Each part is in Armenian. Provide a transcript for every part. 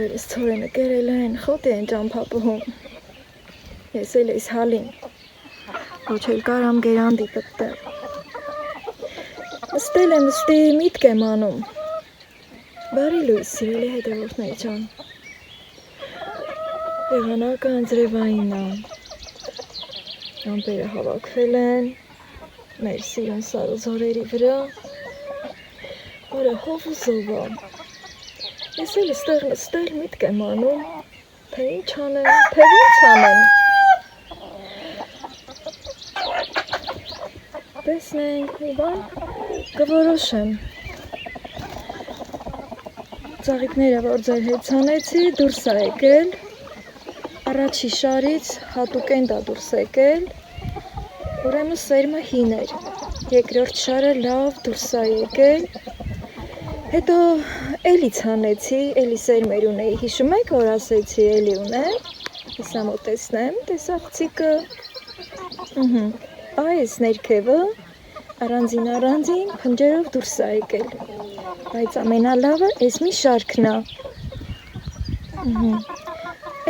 Հայրս ցորենը կերել են, խոտ են ճամփապահում։ Ես էլ էս հալին։ Ոչ էլ կարամ գերանդի պտտեմ։ Նստել եմ, միտք եմ անում։ Բարի լույս, սիրելի հետևորդներ ջան։ Եղանակը անձրևային է։ Ամպերը հավաքվել են մեր սիրուն սարու զորերի վրա։ Օրը հով ու զով է։ Ես էլ ստեղ նստել միտք եմ անում, թե ինչ անեմ, թե ոնց անեմ։ Տեսնենք, մի բան կորոշեմ։ Ծաղիկները, որ ձեր հետ ցանեցի, դուրս է եկել։ Առաջի շարից հատուկ են դա դուրս եկել։ Ուրեմն սերմը հին էր։ Երկրորդ շարը լավ դուրս է եկել։ Հետո էլի ցանեցի, էլի սերմեր ունեի։ Հիշում եք, որ ասեցի էլի ունեմ։ Հեսա մոտեցնեմ, տեսախցիկը։ Այս ներքևը առանձին փնջերով դուրս է եկել։ Բայց ամենալավը էս մի շարքն է։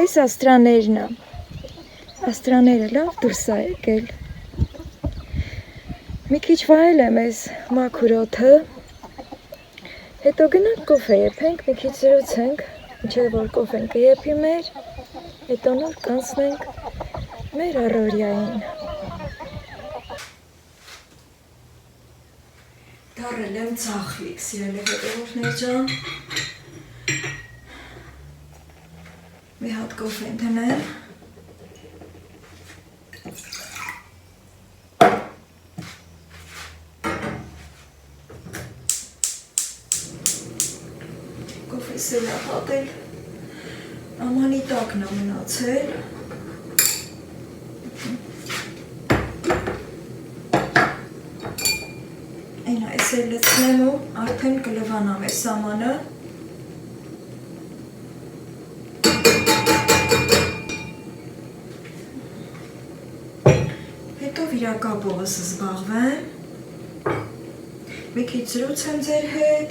Էս աստրաներն է։ Աստրաները լավ դուրս է եկել։ Մի քիչ վայել եմ էս մաքուր օդը։ Հետո գնանք կոֆե եփենք, մի քիչ զրուցենք, ինչեւ որ կոֆեն կեփի մեր, հետո նոր կանցնենք մեր առօրյային։ Դարել եմ ծախլիկ, սիրելի հետևորդներ ջան։ Մի հատ կոֆե ընդունեմ։ Կոֆեսը լավ հատել, ամանի տակն է մնացել։ Այնա ես էլ լցնեմ ու արդեն կլվանամ այս ամանը։ Հետո վիրակապովս զբաղվեմ։ Մի քիչ զրուցեմ ձեր հետ,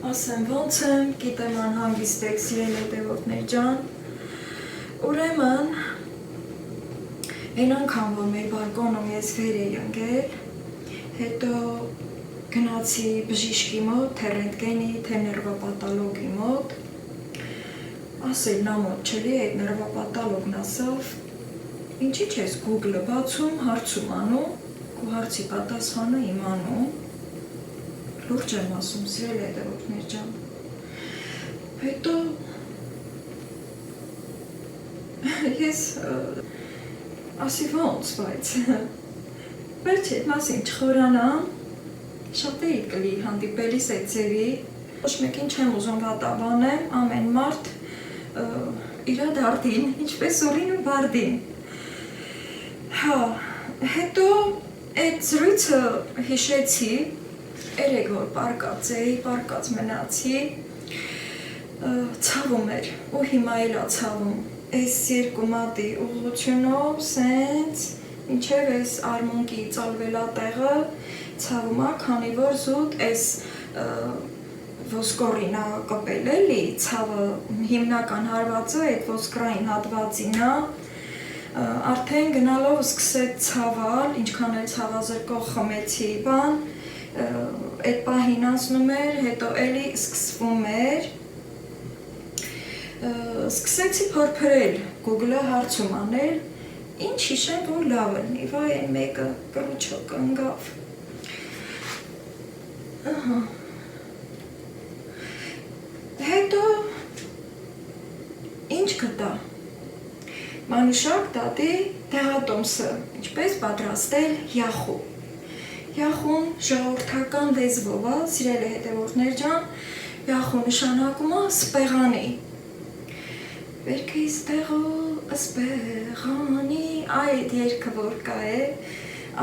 ասեմ ոնց եմ, գիտեմ անհանգիստ եք սիրել հետևորդներ ջան։ Ուրեմն, այն անգամ, որ մեր բարկոնում ես վեր էի ընկել, հետո գնացի բժիշկի մոտ, թե ռենտգենի, թե նրվապաթոլոգի մոտ, ասել նա մոտ չլի, այդ նրվապաթոլոգն ասավ, ինչի՞ չես Google-ը բացում, հարցում անում, ու հարցի պատասխանը իմանում, լուրջ եմ ասում, սիրել հետևորդներ ջան։ Հետո ես ասի ոնց, բայց վերջ այդ մասին չխորանամ, շատ էի կլի հանդիպելիս այդ ձևի, ոչ մեկին չեմ ուզում վատաբանեմ, ամեն մարդ իրա դարդին, ինչպես ուրին ու բարդին։ Հա, հետո այդ զրույցը հիշեցի, երեկ որ պարկած էի, պարկած մնացի, ցավում էր, ու հիմա էլ է ցավում, այս երկու մատի ուղղությունով, սենց, ինչև այս արմունկի ծալվելատեղը ցավում է, քանի որ զուտ այս ոսկորին է կպել էլի, ցավը հիմնական հարվածը այդ ոսկրային հատվածին է, արդեն գնալով սկսեց ցավել, ինչքան էլ ցավազրկող խմեցի բան, այդ պահին անցնում էր, հետո էլի սկսվում էր, սկսեցի փորփրել, Google-ը հարցում անել, ինչ հիշեմ, որ լավ լինի, վայ այն մեկը կրուչոք ընկավ։ Հետո ինչ գտա։ Մանուշակ դատի դեղատոմսը, ինչպես պատրաստել յախու։ Յախուն ժողովրդական լեզվով է, սիրելի հետևորդներ ջան, յախու նշանակում է սպեղանի։ Վերքը իստեղո սպեղանի, այդ երգը որ կա է,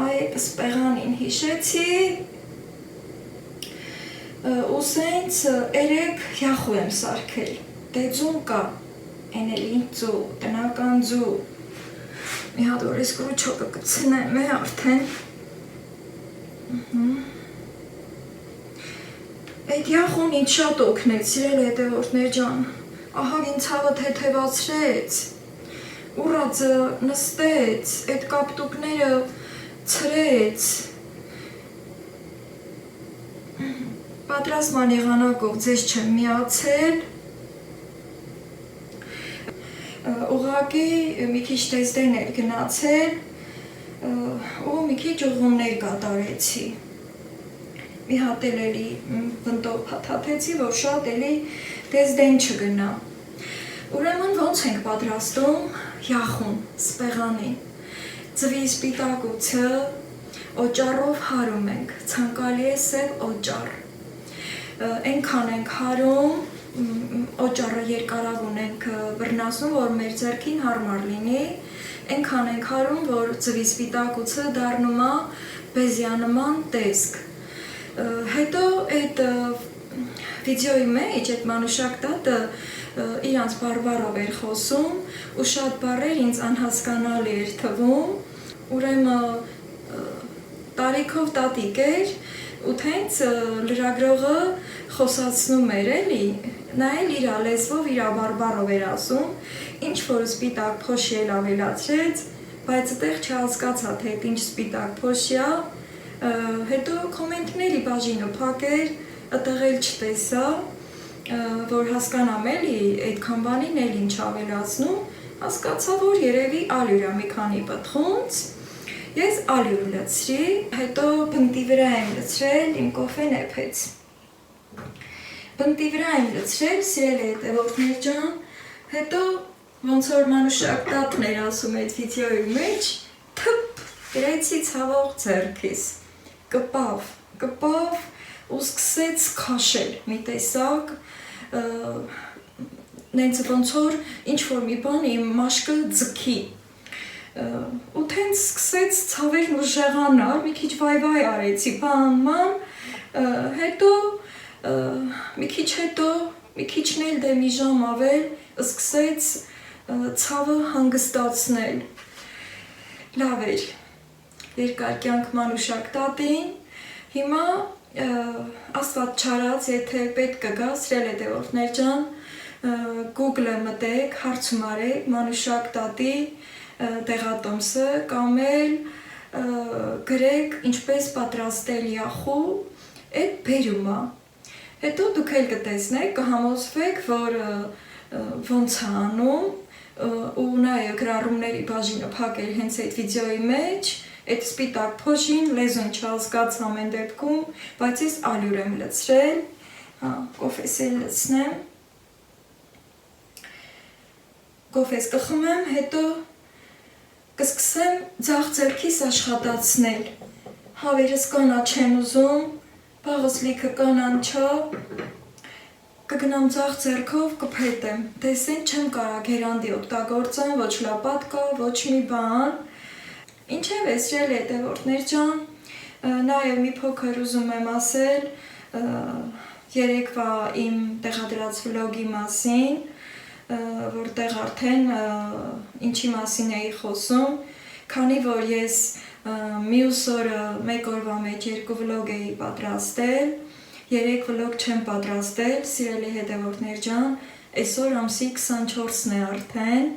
այդ սպեղանին հիշեցի, ու սենց երեք յախու եմ սարքել, դե ձուն կա, են էլ ինձ ձու, տնական ձու, մի հատ որ ես կրուչոկը կցնեմ է արդեն, այդ յախուն ինձ շատ օգնեց, սիրել հետևորդներ ջան, ահագին ցավը թեթևացրեց, ուռածը նստեց, այդ կապտուկները ցրեց, պատրաստման եղանակով ձեզ չեմ միացել, ուղղակի մի քիչ տեստեն էր գնացել ու մի քիչ ուղումներ կատարեցի, մի հատ էլի բնտով փաթաթեցի, որ շատ էլի տեստեն չգնա, ուրեմն ոնց ենք պատրաստում յախուն, սպեղանին, ձվի սպիտակուցը օճառով հարում ենք, ցանկալի է սև օճառ, այնքան ենք հարում, օճառը երկարավ ունենք բռնասում, որ մեր ձեռքին հարմար լինի, այնքան ենք հարում, որ ձվի սպիտակուցը դառնում է բեզյանման տեսք, հետո այդ վիդեոյի մեջ այդ մանուշակ տատը իրանց բարբառով էր խոսում ու շատ բառեր ինձ անհասկանալի էր թվում, ուրեմն տարիքով տատիկ էր ու թենց լրագրողը խոսացնում էր էլի, նա էլ իր լեզվով իր բարբառով էր ասում, ինչ որ սպիտակ փոշի էլ ավելացրեց, բայց այդտեղ չհասկացա թե ինչ սպիտակ փոշի է, հետո կոմենտների բաժինը փակեր, այդտեղ էլ չտեսա, որ հասկանամ էլի այդքան բանին էլ ինչ ավելացնում, հասկացա, որ երևի ալյուր է մի քանի պտխունց, ես ալյուր լցրի, հետո բնտի վրա եմ լցրել, իմ կոֆեն էփեց, բնտի վրա եմ լցրել, սիրել է հետևորդներ ջան, հետո ոնց որ մանուշակ տատն էր ասում այդ վիդեոյի մեջ, թփ, գրեցի ցավող ձեռքիս, կպավ ու սկսեց քաշել մի տեսակ, նենց ոնց որ ինչ-որ մի բան իմ մաշկը ձգի, ու թենց սկսեց ցավերն ու ժեղանալ, մի քիչ վայ-վայ արեցի, բան-ման, հետո, մի քիչ հետո, մի քիչն էլ դե մի ժամ ավել, սկսեց ցավը հանգստացնել, լավ էր, երկար կյանք մանուշակ տատին, հիմա աստված չարած, եթե պետք կգա, սիրել հետևորդներ ջան, Google-ը մտեք, հարցում արեք, մանուշակ տատի տեղատոմսը կամ էլ գրեք ինչպես պատրաստել յախու, այդ բերում է, հետո դուք էլ կտեսնեք, կհամոզվեք, որ ոնց է անում, ու նաև գրառումների բաժինը փակել հենց այդ վիդեոյի մեջ, այդ սպիտակ փոշին լեզուն չհասկաց ամեն դեպքում, բայց ես ալյուր եմ լցրել, կոֆես էլ լցնեմ, կոֆես կխմեմ, հետո կսկսեմ ձախ ձեռքիս աշխատացնել, հավերս կանա չեմ ուզում, բաղս լիքը կանանչա, կգնամ ձախ ձեռքով կփետեմ, տեսեն չեմ կարա գերանդի օգտագործեմ, ոչ լապատկա, ոչ մի բան, ինչև է սիրել հետևորդներ ջան, նաև մի փոքր ուզում եմ ասել երեկվա իմ տեղադրած վլոգի մասին, որտեղ արդեն ինչի մասին էի խոսում, քանի որ ես մյուս օրը մեկ օրվա մեջ 2 վլոգ էի պատրաստել, 3 վլոգ չեմ պատրաստել, սիրելի հետևորդներ ջան, այսօր ամսի 24-ն է արդեն,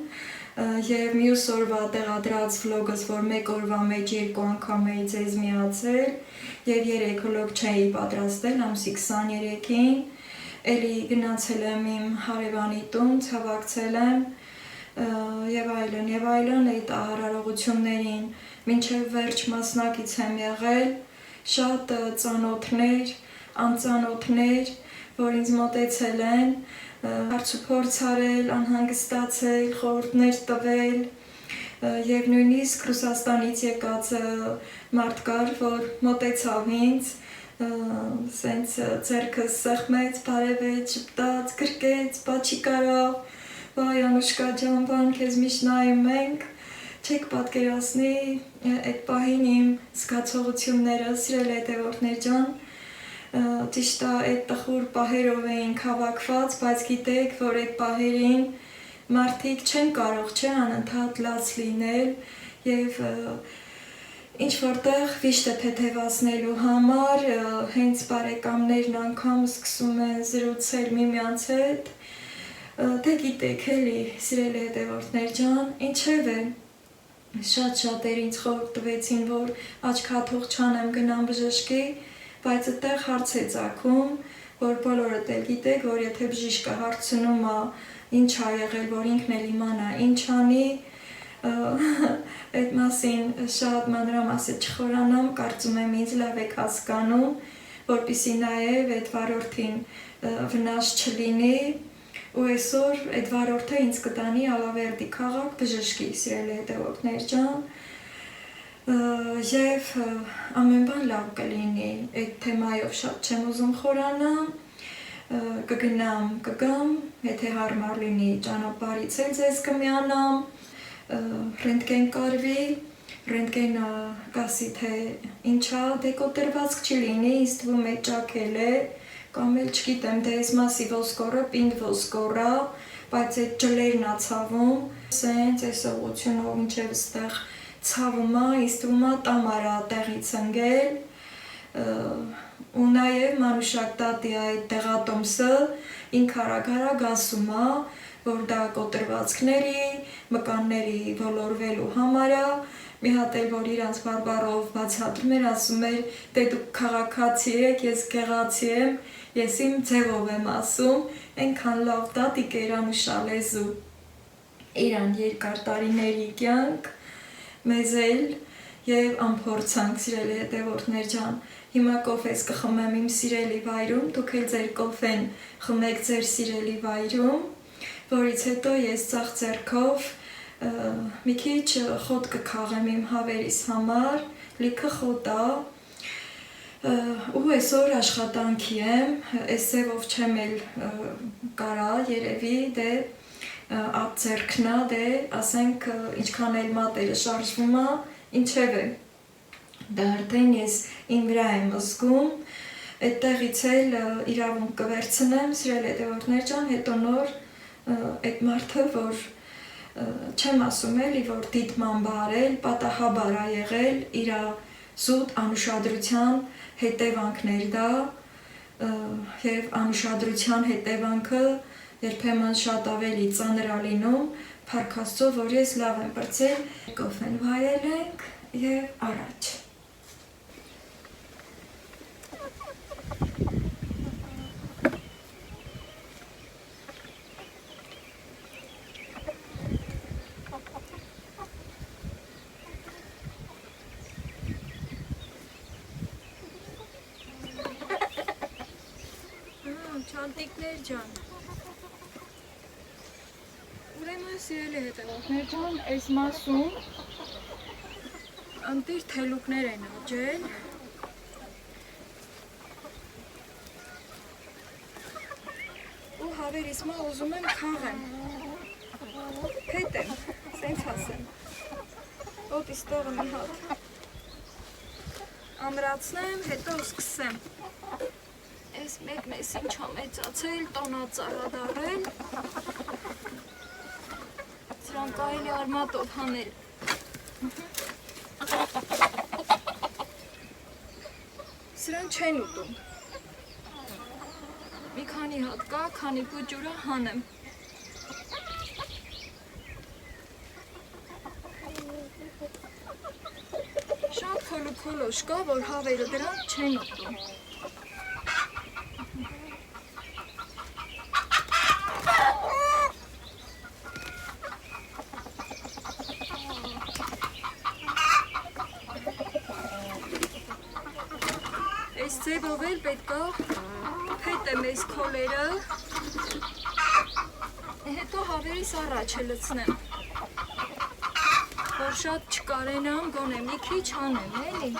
և մյուս օրվա տեղադրած վլոգս, որ մեկ օրվա մեջ 2 անգամ էի ձեզ միացել, և 3 վլոգ չէի պատրաստել ամսի 23-ին, էլի գնացել եմ իմ հարևանի տուն, ցավակցել եմ, և այլն, այդ արարողություններին, մինչև վերջ մասնակից եմ եղել, շատ ծանոթներ, անծանոթներ, որ ինձ մոտեցել են, հարցուփորձ արել, անհանգստացել, խորհուրդներ տվել, և նույնիսկ Ռուսաստանից եկած մարդ կար, որ մոտեցավ ինձ, սենց ձեռքս սեղմեց, բարևեց, ժպտաց, գրկեց, բա չի կարավ, վայ Անուշկա ջան, բան քեզ միշտ նայում ենք, չեք պատկերացնի այդ պահին իմ զգացողությունները, սիրել հետևորդներ ջան, ճիշտ է այդ տխուր պահերով էինք հավաքված, բայց գիտեք, որ այդ պահերին մարդիկ չեն կարող չէ անընդհատ լաց լինել և ինչ որտեղ վիշտը թեթևացնելու համար հենց բարեկամներն անգամ սկսում են զրուցել միմյանց հետ, Դե գիտեք էլի, սիրելի հետևորդներ ջան, ինչև է, շատ-շատեր ինձ խորհուրդ տվեցին, որ աչքաթող չանեմ գնամ բժշկի, բայց այդտեղ հարց է ծագում, որ բոլորդ էլ գիտեք, որ եթե բժիշկը հարցնում է, ինչ ա եղել, որ ինքն էլ իմանա, ինչ անի, այդ մասին շատ մանրամասը չխորանամ, կարծում եմ ինձ լավ եք հասկանում, որպեսզի նաև այդ վարորդին վնաս չլինի, ու այսօր այդ վարորդը ինձ կտանի Ալավերդի քաղաք բժշկի, սիրելի հետևորդներ ջան, և ամեն բան լավ կլինի, այդ թեմայով շատ չեմ ուզում խորանամ, կգամ, եթե հարմար լինի ճանապարհից էլ ձեզ կմիանամ, ռենտգեն կարվի, ռենտգենը կասի թե ինչա, դե կոտրվածք չի լինի, ինձ թվում է ճաքել է, կամ էլ չգիտեմ, դե այս մասի ոսկորը պինդ ոսկոր է, բայց այդ ջլերն ա ցավում, սենց այս ուղղությունով մինչև ստեղ ցավում է, ինձ թվում է տամարա տեղից ընկել, ու նաև մանուշակ տատի այդ տեղատոմսը ինք արագ ասում է, որ դա կոտրվածքների, մկանների ոլորվելու համար է, մի հատ էլ որ իրանց բարբառով բացատրում էր, ասում էր, դե դուք քաղաքացի եք, ես գեղացի եմ, ես իմ ձևով եմ ասում, այնքան լավ տատիկ էր անուշալ լեզու, իրան երկար տարիների կյանք, մեզ էլ և անփորձանք սիրելի հետևորդներ ջան, հիմա կոֆես կխմեմ իմ սիրելի վայրում, դուք էլ ձեր կոֆեն խմեք ձեր սիրելի վայրում, որից հետո ես ծախ ձեռքով մի քիչ խոտ կքաղեմ իմ հավերիս համար, լիքը խոտ է, ու այսօր աշխատանքի եմ, այս ձևով չեմ էլ կարա երևի, դե ապ ձեռքնա, դե ասենք ինչքան էլ մատերը շարժվում է, ինչև է, դա արդեն ես իմ վրա եմ զգում, այդտեղից էլ իրավունք կվերցնեմ, սիրելի հետևորդներ ջան, հետո նոր այդ մարդը, որ չեմ ասում էլի, որ դիտման բարել, պատահաբար ա եղել, իրա զուտ անուշադրության հետևանքներ դա, և անուշադրության հետևանքը երբեմն շատ ավելի ծանր ա լինում, փառք Աստծո, որ ես լավ եմ պրծել, կոֆեն վայել ենք և առաջ։ Չանտիկներ ջան, ուրեմն սիրելի հետևորդներ ջան, այս մասում ընտիր թելուկներ են աճել, ու հավերիս մա ուզում եմ քաղեմ, փետ եմ, սենց ասեմ, ոտիս տողը մի հատ, ամրացնեմ, հետո սկսեմ, Ես մեկն ես ինչ ա մեծացել, տոնածառադարել, սրան կարելի արմատով հանել, սրան չեն ուտում, մի քանի հատ կա, քանի կուջուրա հանեմ, շատ քոլոշ կա, որ հավերը դրան չեն ուտում, Այս ձևով էլ պետք է փետեմ այս քոլերը, հետո հավերիս առաջ լցնեմ, որ շատ չկարենամ, գոնե մի քիչ անեմ, էլի։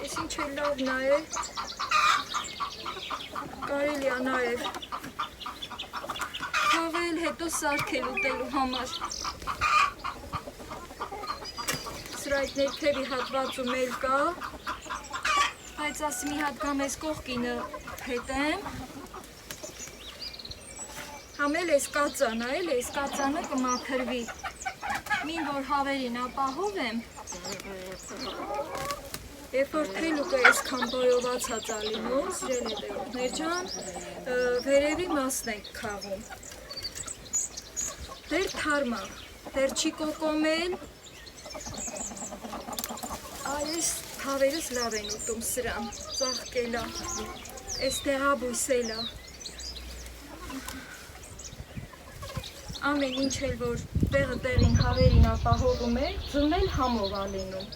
Այս ինչ է լավն է, կարելի է նաև թաղել, հետո սարքել ուտելու համար։ Սրա այդ ներքևի հատվածում էլ կա, բայց ասի մի հատ գամ այս կողքինը փետեմ, համել այս կածանը, այս կածանը կմաքրվի, մին որ հավերին ապահով եմ, Երբ որ թելուկը այսքան բոյովացած է լինում, սիրելի հետևորդներ ջան, վերևի մասն ենք քաղում։ Դեռ թարմա, դեռ չի կոկոմել, այս թավերս լավ են ուտում սրան, ծաղկելա, այս տեղաբույսելա։ Ամեն ինչ էլ, որ տեղը տեղին հավերին ապահովում է, ձնել համով է լինում։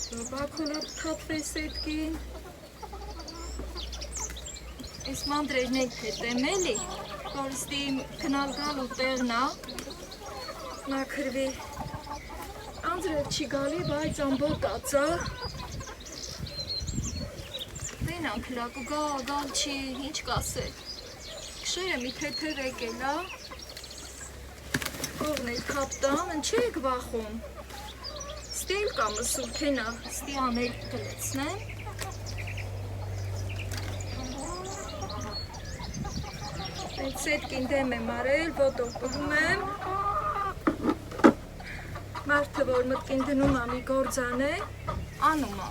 Բաքոլը թափվես էտքին։ Այս մանդրերն ենք հետեմ էլի, որ ստի կնալ գալու տեղն է, նա քրվի։ Անձրև չի գալի, բայց ամբողջ է։ Դենանք լակու գալ չի, ինչ կասել։ Կշերը մի թեթև եկել է։ Կողն էլ կապտան, ընչ եք վախում։ Ստի էլ կամը սուրքենա, ստի անել կլեցնեմ։ Այդ սետքին դեմ եմ արել, ոտով պղում եմ։ Մարդը, որ մտքին դնում է մի գործան է, անում է։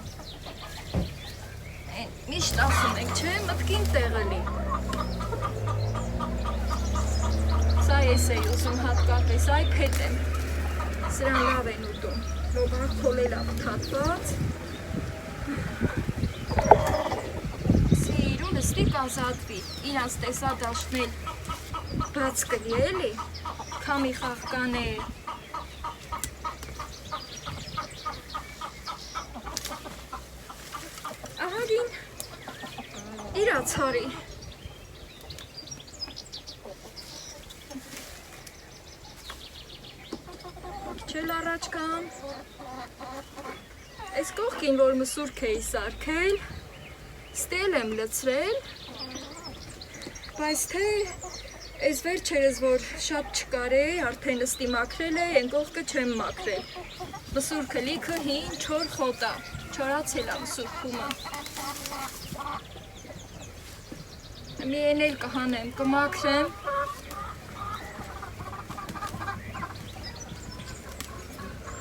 Միշտ ասում ենք, չէ, մտքին տեղը լի։ Սա ես էի ուզում հատկապես, այ փետ եմ։ Սրան լավ են ուտում, լոբար քոլել է թատված։ Սիրունը ստի կազատվի, իրանց տեսադաշտնել բաց կլի էլի, քամի խաղկան է։ Ահագին, իրա ցարի։ Չել առաջ կամ։ Այս կողքին, որ մսուրք էի սարքել, ստել եմ լցրել, բայց թե այս վերջերս, որ շատ չկար է, արդեն ստի մաքրել է, են կողքը չեմ մաքրել։ Մսուրքը լիքը հին չոր խոտ է, չորացել է մսուրքումը։ Մի են էլ կհանեմ, կմաքրեմ։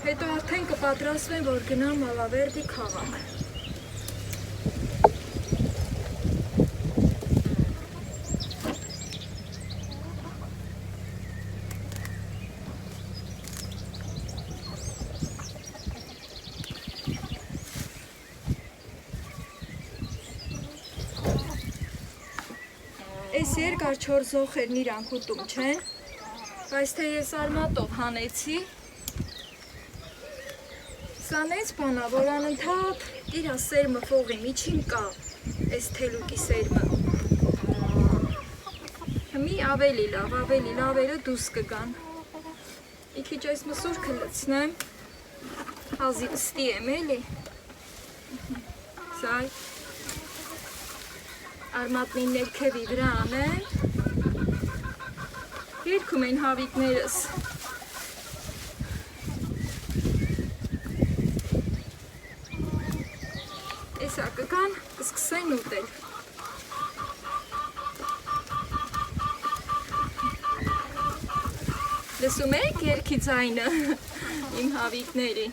Հետո արդեն կպատրասվեմ, որ գնամ Ալավերդի քաղաք։ Այս երկար չոր զոխերն իրանք ուտում չեն, բայց թե ես արմատով հանեցի, սանեց բանա, որ անընդհատ իրա սերմը ֆողի միջին կա, այս թելուկի սերմը։ Մի ավելի լավերը դուս կգան։ Մի քիչ այս մսուրքը լցնեմ, հազիվ ստի եմ էլի։ Սայ, արմատնին ներքևի վրա անեմ, երկում են հավիկներս։ Էսա կգան, կսկսեն ուտել։ Լսում եք երգի ձայնը իմ հավիկների,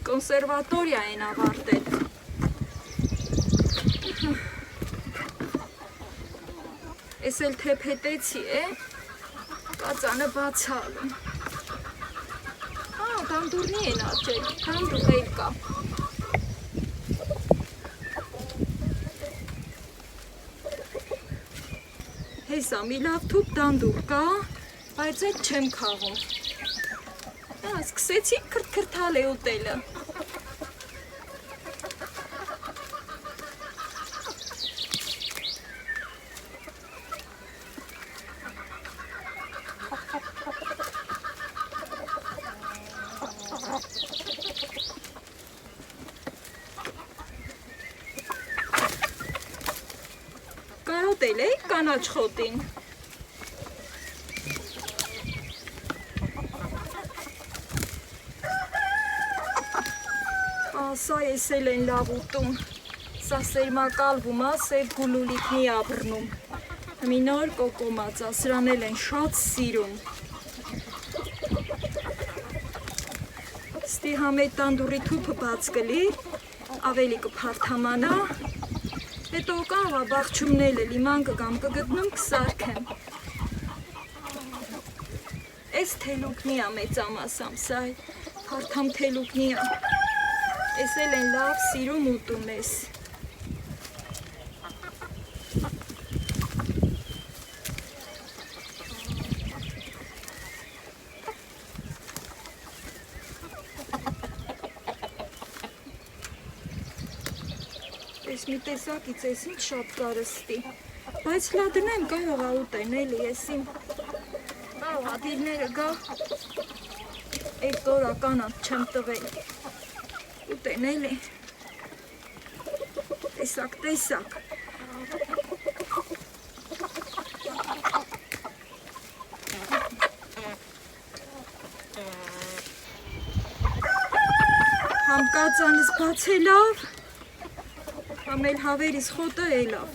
կոնսերվատորիա են ավարտել։ Ես էլ թեփետեցի է, կածանը բացալում։ Դանդուրնի են աճել, դանդուր էլ կա։ Հեսա մի լավ թուփ դանդուր կա, բայց այդ չեմ քաղում։ Սկսեցի քրթքրթալ է ուտելը։ Կարոտել եք կանաչ խոտին։ Սա ես էլ են լավ ուտում։ Սա սերմակալվում է, սև գուլուլիքնի աբռնում։ Մի նոր կոկոմած է, սրան էլ են շատ սիրում։ Ստի համետ տանդուրի թուփը բաց կլի, ավելի կփարթամանա, հետո կարող է բաղջումնել էլ իման կգամ կգտնեմ կսարքեմ։ Այս թելուկնի է մեծամասամ, սա փարթամ թելուկնի է, ես էլ են լավ սիրում ուտում ես։ Ես մի տեսակից ես ինձ շատ կարստի, բայց լադրնեմ կարող է ուտեն էլի ես իմ կարող ադիրները գա, այդ տորա կանատ չեմ տվել, ուտեն էլի, տեսակ, համ կածանս բացելով, համ էլ հավերիս խոտը էլավ։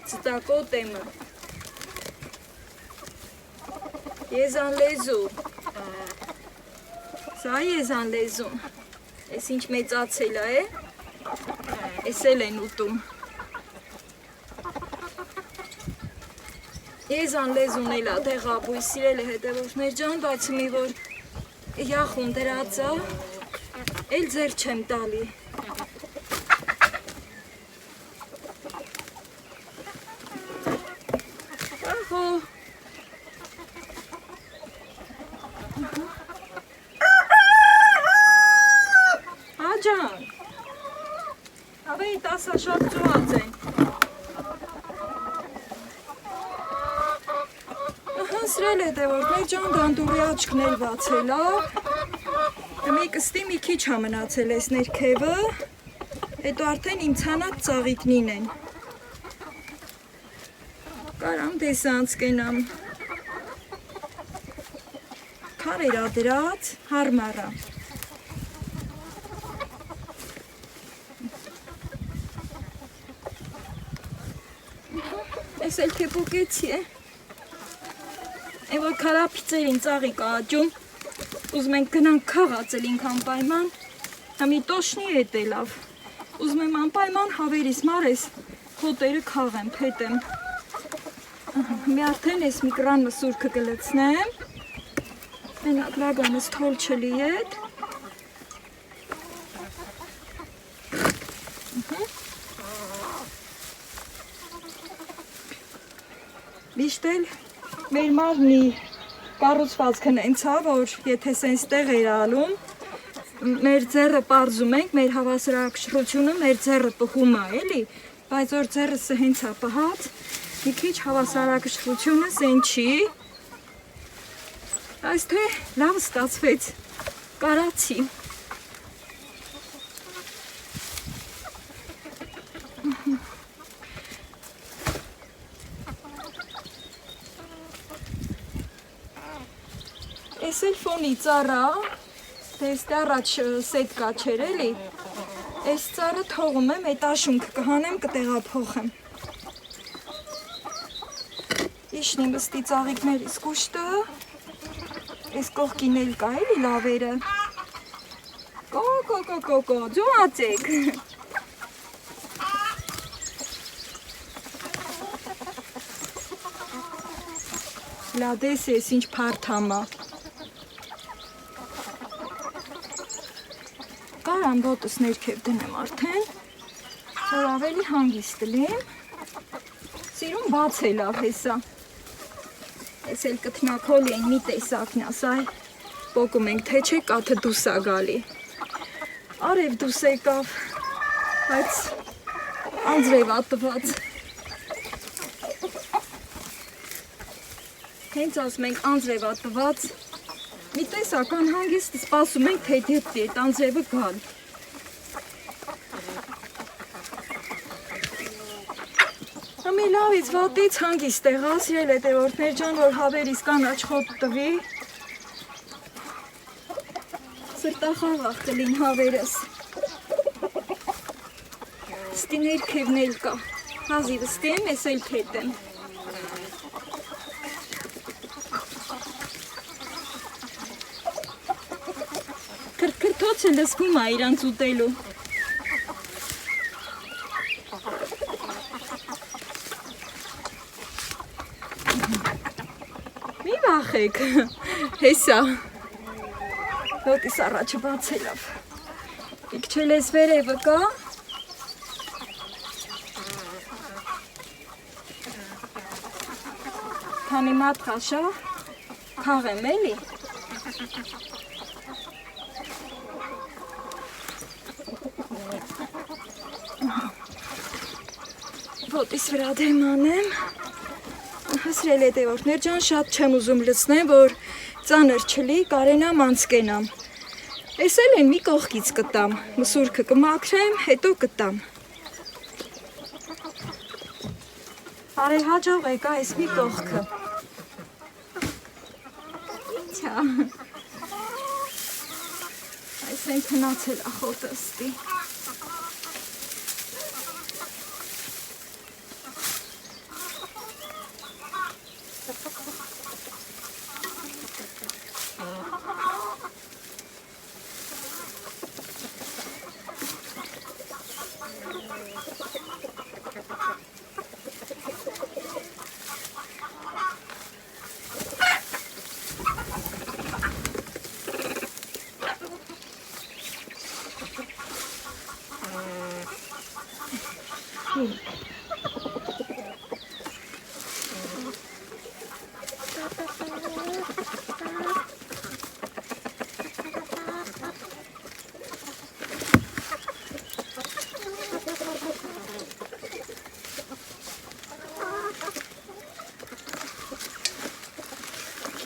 Ծտակոտ եմը։ Եզան լեզու։ Սա եզան լեզուն։ Ես ինչ մեծացել է, ես էլ են ուտում։ Եզան լեզուն էլ դեղաբույս սիրել է հետևորդներ ջան, բայց մի որ յախուն դրածա, էլ ձեր չեմ տալի։ Ահո։ Հա ջան, հավեի տասա շատ ծուած են։ Սրել հետևորդներ ջան դանդուրի աչքն էլ բացել է, մի կստի մի քիչ հա մնացել ես ներքևը, հետո արդեն իմ ցանած ծաղիկնին են, կարամ տեսանց կենամ, քարեր ադրած, հարմարա, ես էլ կեպուկեցի է, Այն որ քարափիցերին ծաղիկ աճում, ուզում ենք գնանք քաղացել ինք անպայման, համի տոշնի հետ էլավ, ուզում եմ անպայման հավերիս մարես խոտերը քաղեմ, փետեմ, մի արդեն ես մի կրանը սուրքը գլեցնեմ, մենակ լագանս թոլ չլի հետ, Միշտել մեր մարմնի կառուցվածքը նենց է, որ եթե սենց տեղ էր ալում, մեր ձեռը պարզում ենք, մեր հավասարակշռությունը մեր ձեռը պհում է, էլի, բայց որ ձեռը հենց է պհած, մի քիչ հավասարակշռությունը սեն չի, այս թե լավ ստացվեց, կարացի։ Ես էլ ֆոնի ծառա, դեստի առաջ սետկա չեր էլի, ես ծառը թողում եմ, այդ աշունքը կհանեմ, կտեղափոխեմ։ Իշնի մստի ծաղիկներիս կուշտը, ես կողքին էլ կա էլի լավերը։ Կո, ձուացեք։ Լադես ես ինչ պարթամա։ Կարամ ոտս ներքև դնեմ արդեն, որ ավելի հանգիստ լիմ, սիրում բաց է լավ հեսա, ես էլ կթնակոլ են մի տեսակն ասայ, պոկում ենք թե չէ կաթը դուս է գալի, արև դուս եկավ, բայց անձրև ատված, հենց ասում ենք անձրև ատված, մի տեսական հանգիստ սպասում ենք, թե դեպի այդ անձրևը գալ։ Համի լավից վատից հանգիստ եղա, սիրել հետևորդներ ջան, որ հավերիս կանաչ խոտ տվի։ Սրտախաղաղ կլին հավերս։ Ստի ներքևն էլ կա, հազի վստի եմ, ես էլ փետ եմ։ Խոչը լսվում է իրանց ուտելու։ Մի վախեք, հեսա։ Ոտիս առաջը բացելով։ Իքչել ես վերևը կա։ Քանի մատ խաշա, քաղեմ էլի։ Ոտիս վրա դեմ անեմ։ Հասրել է դեորդներ ջան, շատ չեմ ուզում լցնեմ, որ ծանր չլի, կարենամ անցկենամ։ Ես էլ են մի կողքից կտամ, մսուրքը կմաքրեմ, հետո կտամ։ Արել հաջող եկա ես մի կողքը։ Ինչա։ Այս են քնացել ախոտը ստի։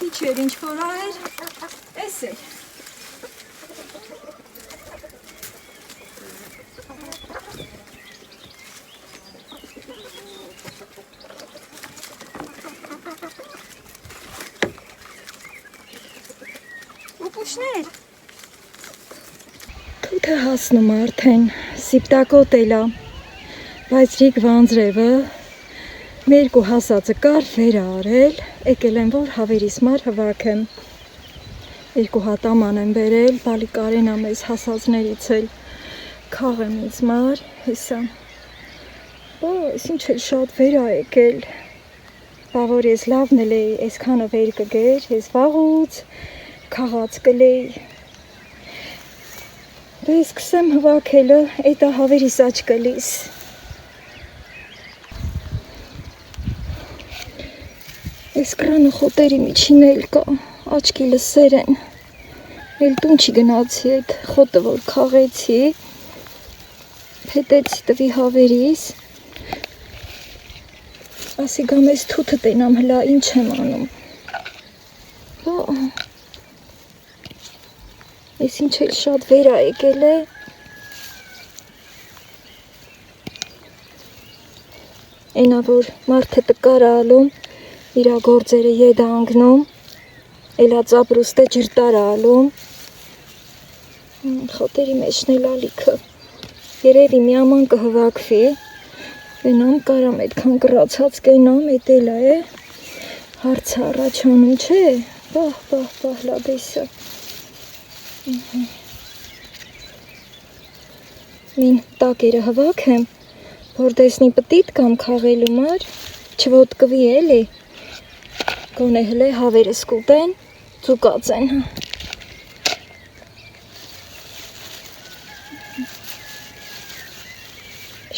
Քիչ էր ինչ որ արեր, էս էր։ Ուպուշներ։ Թութը հասնում արդեն, սիպտակոտ էլա, բայց Ռիկ Վանձրևը մերկու հասածը կար վեր արել, եկել եմ որ հավերիս մար հվակեմ, երկու հատաման եմ բերել, բալի կարենա մեզ հասածներից էլ քաղեմ ինձ մար, հեսա, ես ինչ էլ շատ վեր ա եկել, բա որ ես լավն էլ էի, ես քանը վեր կգեր, ես վաղուց քաղած կլեի, դե ես կսեմ հվակելը, էտա հավերիս աչ կլիս, Ես կրանը խոտերի միջին էլ կա, աչքի լսեր են, էլ տուն չի գնացի այդ խոտը, որ քաղեցի, փետեցի տվի հավերիս, ասի գամ ես թութը տենամ հլա ինչ եմ անում, ես ինչ էլ շատ վեր ա եկել է, այնա որ մարդը տկար ալում, իրա գործերը եդա անգնում, էլա ծապրուստե ջրտար ալում, խոտերի մեջն էլ ալիքը, երևի մի աման կհվակվի, ենամ կարամ այդքան կրացած կենամ, էտ էլա է, հարցը առաջանում չէ, բահ լաբեսը, մին տակերը հվակ եմ, որ դեսնի պտիտ կամ քաղելու մար, չվոտկվի էլի, Գոնե հլե հավերս կուտեն, ծուկած են։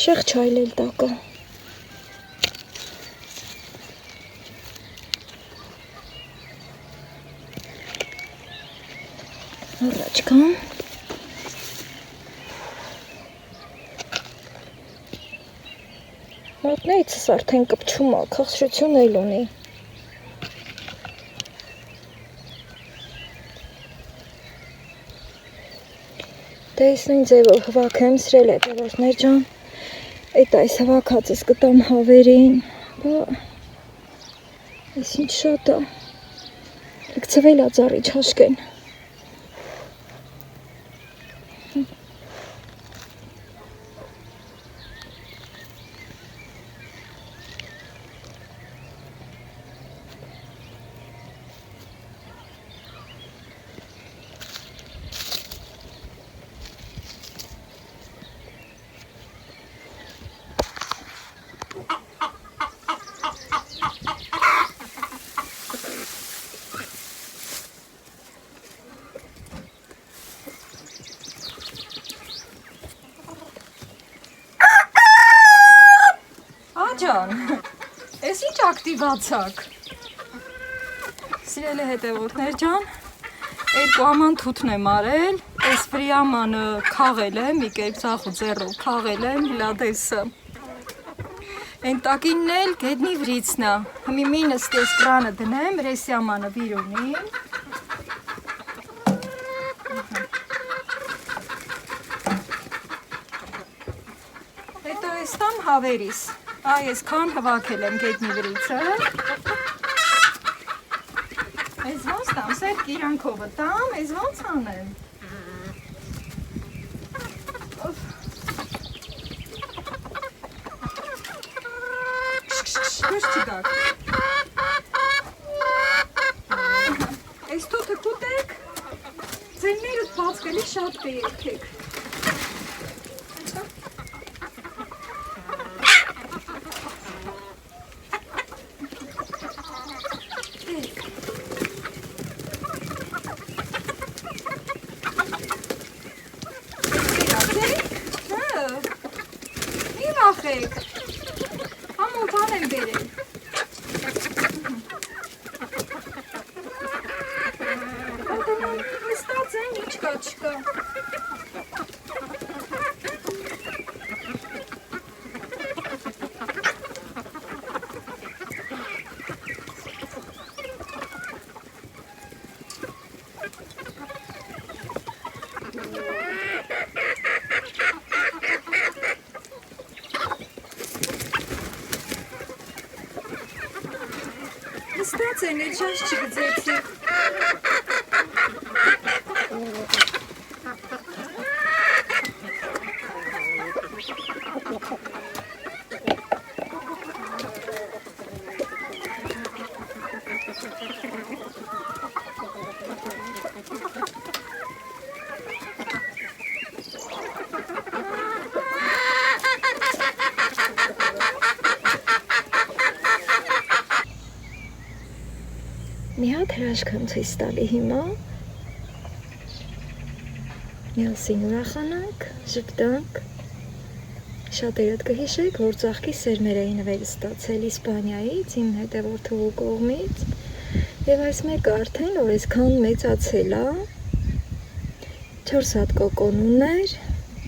Շեղջ այլել տակը։ Առաջ կան։ Մատնեիցս արդեն կպչում ա, քաղցրություն էլ ունի։ Դե ես նույն ձևով հվակեմ, սրել է դեորդներ ջան, էտ այս հվակածս կտամ հավերին, ես ինչ շատ ա, լկցվել ա ծառի չաշկեն։ ակտիվացաք։ Սիրելի հետևորդներ ջան, երկու աման թութն եմ արել, այս վրիամանը քաղել եմ, մի կերպ ձախ ու ձեռով քաղել եմ, հլադեսը։ Են տակինն էլ գետնի վրիցնա, հմի մինս տես կրանը դնեմ, ռեսյամանը վիրունի։ Հետո ես տամ հավերիս, այս քան հվակել եմ գետնի վրիցը։ Ես ոնց տամ, սետ կիրանքովը տամ, ես ոնց անեմ։ Դուր չգակ։ Ես թութը կուտեք, ձեններդ բացկելի շատ տերքեք։ Համոտ անեմ բերել։ Նստած են, չկա։ Նստած են, էլ շանս չգծեցի։ Մի հատ հրաշք եմ ցույց տալի հիմա։ Միասին ուրախանանք, ժպտանք։ Շատերդ կհիշեք, որ ծաղկի սերմեր էին նվեր ստացել Իսպանիայից, իմ հետևորդու կողմից, եւ այս մեկը արդեն որ այսքան մեծացել է, 4 հատ կոկոն ուներ,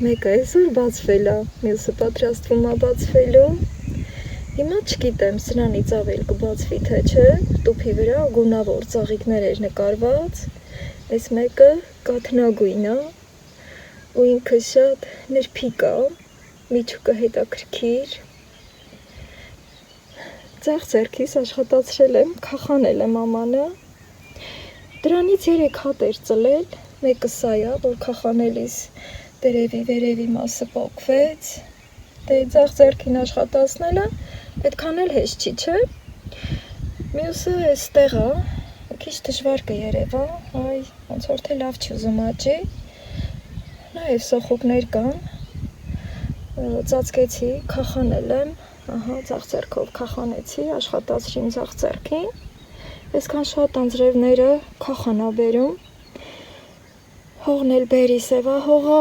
մեկը այսօր բացվել է, մյուսը պատրաստվում է բացվելու։ Հիմա չգիտեմ, սրանից ավել կբացվի թե չէ, տուփի վրա գունավոր ծաղիկներ էր նկարված, այս մեկը կաթնագույն է, ու ինքը շատ նրբիկ է, միջուկը հետաքրքիր, ձախ ձեռքիս աշխատացրել եմ, քախանել եմ ամանը, դրանից 3 հատ էր ծլել, մեկը սա է, որ քախանելիս տերևի վերևի մասը պոկվեց, դե ձախ ձեռքին աշխատացնելը, այդքան էլ հեշտ չի, չէ։ Մյուսը էստեղ է, քիչ դժվար կերևա, այ ոնց որ թե լավ չի ուզում աճի։ Նաև սոխուկներ կան։ Ծածկեցի, քախանել եմ, ահա ձախ ձեռքով քախանեցի, աշխատացրին ձախ ձեռքին։ Այսքան շատ անձրևները քախանա բերում։ Հողն էլ բերի սևա հողա,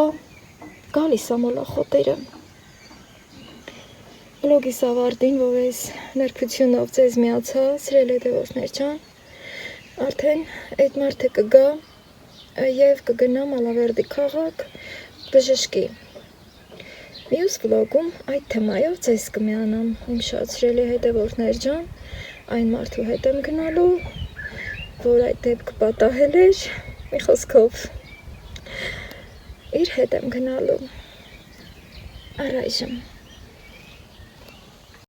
գալիս է մոլախոտերը։ Վլոգիս ավարտին, որ այս նրբությունով ձեզ միացա, սիրելի հետևորդներ ջան, արդեն այդ մարդը կգա եւ կգնա Մալավերդի քաղաք բժշկի։ Մյուս վլոգում այդ թեմայով ձեզ կմիանամ, իմ շատ սիրելի հետևորդներ ջան, այն մարդու հետ եմ գնալու, որ այդ դեպքը պատահել էր, մի խոսքով իր հետ եմ գնալու։ Առայժմ